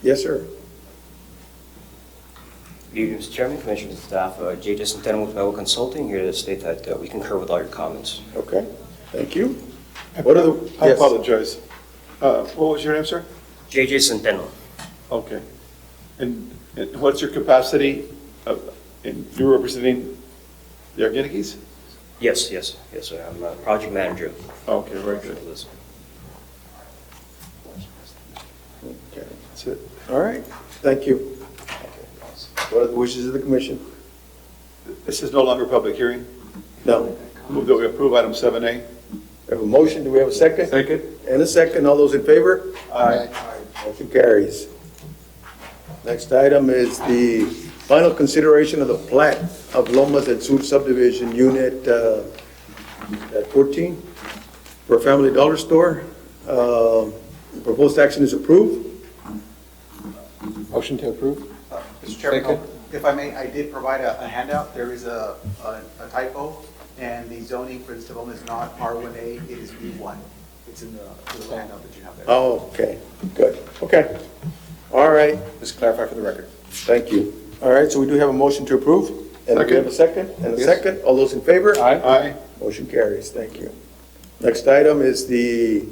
yes, sir. Good evening, Mr. Chairman, Commissioners, and staff. Jay Centeno with Mello Consulting, here to state that we concur with all your comments. Okay, thank you. What are the? I yes. apologize. What was your name, sir? JJ Centeno. Okay. And what's your capacity? You're representing the Organikis? Yes, sir. I'm a project manager. Okay, very good. for this. Okay, That's it. all right, thank you. What are the wishes of the commission? This is no longer a public hearing. No. Move that we approve item 7A. We have a motion, do we have a second? Second. And a second, all those in favor? Aye. Motion carries. Next item is the final consideration of the plat of Lomas del Sur subdivision unit at 14 for a family dollar store. Proposed action is approved. Motion to approve? Mr. Chairman, if I may, I did provide a handout. There is a typo, and the zoning for this development is not R1A, it is B1. It's in the handout that you have there. Oh, okay, good, okay. All right, Just clarify for the record. thank you. All right, so we do have a motion to approve. And we have a second? And a second, all those in favor? Aye. Motion carries, thank you. Next item is the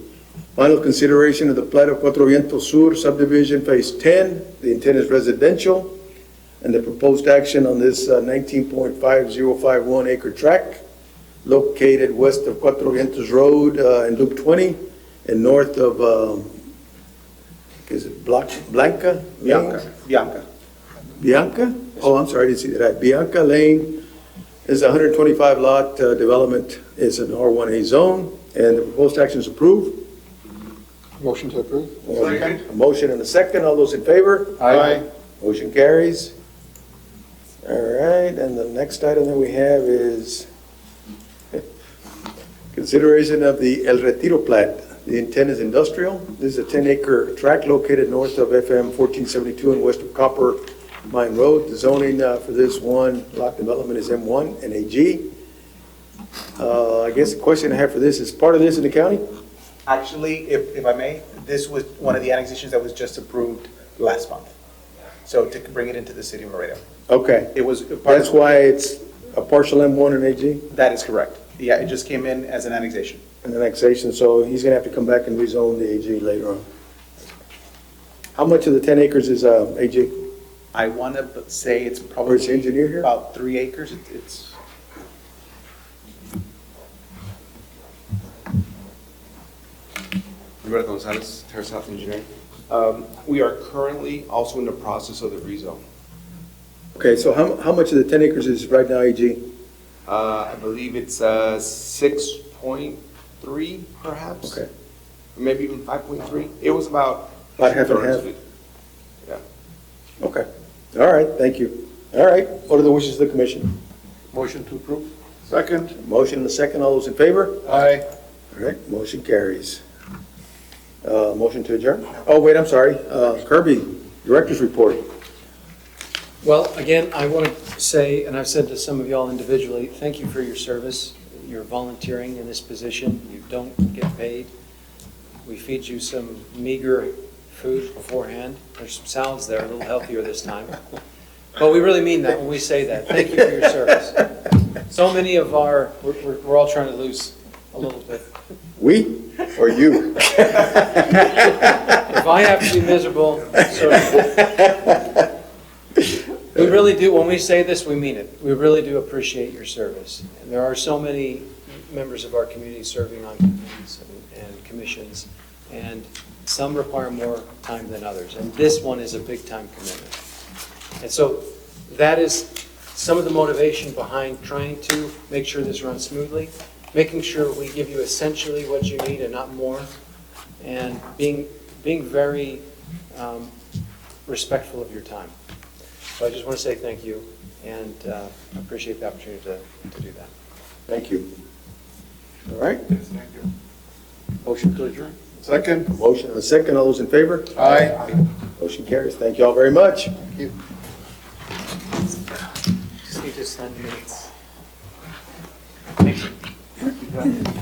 final consideration of the plat of Cuatro Vientos Sur subdivision, phase 10. The intent is residential, and the proposed action on this 19.5051 acre tract located west of Cuatro Vientos Road in Loop 20 and north of, is it Blanca? Bianca. Bianca? Oh, I'm sorry, I didn't see that. Bianca Lane is a 125 lot development. It's an R1A zone, and the proposed action is approved. Motion to approve? A motion and a second. All those in favor? Aye. Motion carries. All right, and the next item that we have is consideration of the El Retiro plat. The intent is industrial. This is a 10-acre tract located north of FM 1472 and west of Copper Mine Road. The zoning for this one lot development is M1 and AG. I guess the question I have for this is part of this in the county? Actually, if I may, this was one of the annexations that was just approved last month. So to bring it into the city of Laredo. Okay, It was part that's of, why it's a partial M1 and AG, that is correct. Yeah, it just came in as an annexation. and annexation, so he's gonna have to come back and rezone the AG later on. How much of the 10 acres is AG? I want to say it's Where's probably the engineer here? about 3 acres. It's Roberto Gonzalez, Terra South Engineering. We are currently also in the process of the rezone. Okay, so how much of the 10 acres is right now AG? I believe it's 6.3 perhaps. Okay. Maybe even 5.3. It was about. About half and half? 2/3 of it. Yeah. Okay, all right, thank you. All right, what are the wishes of the commission? Motion to approve? Second. Motion and a second, all those in favor? Aye. All right, motion carries. Motion to adjourn? Oh, wait, I'm sorry. Kirby, director's report. Well, again, I want to say, and I've said to some of y'all individually, thank you for your service. You're volunteering in this position. You don't get paid. We feed you some meager food beforehand. There's some salads there, a little healthier this time. But we really mean that when we say that. Thank you for your service. So many of we're all trying to lose a little bit. We or you? If I have to be miserable, so we really do, when we say this, we mean it. We really do appreciate your service. And there are so many members of our community serving on committees and commissions, and some require more time than others. And this one is a big-time commitment. And so that is some of the motivation behind trying to make sure this runs smoothly, making sure we give you essentially what you need and not more, and being very respectful of your time. So I just want to say thank you, and appreciate the opportunity to do that. Thank you. All right, Motion to adjourn. Second. motion and a second, all those in favor? Aye. Motion carries. Thank you all very much. Thank you. Just need to send minutes. Okay.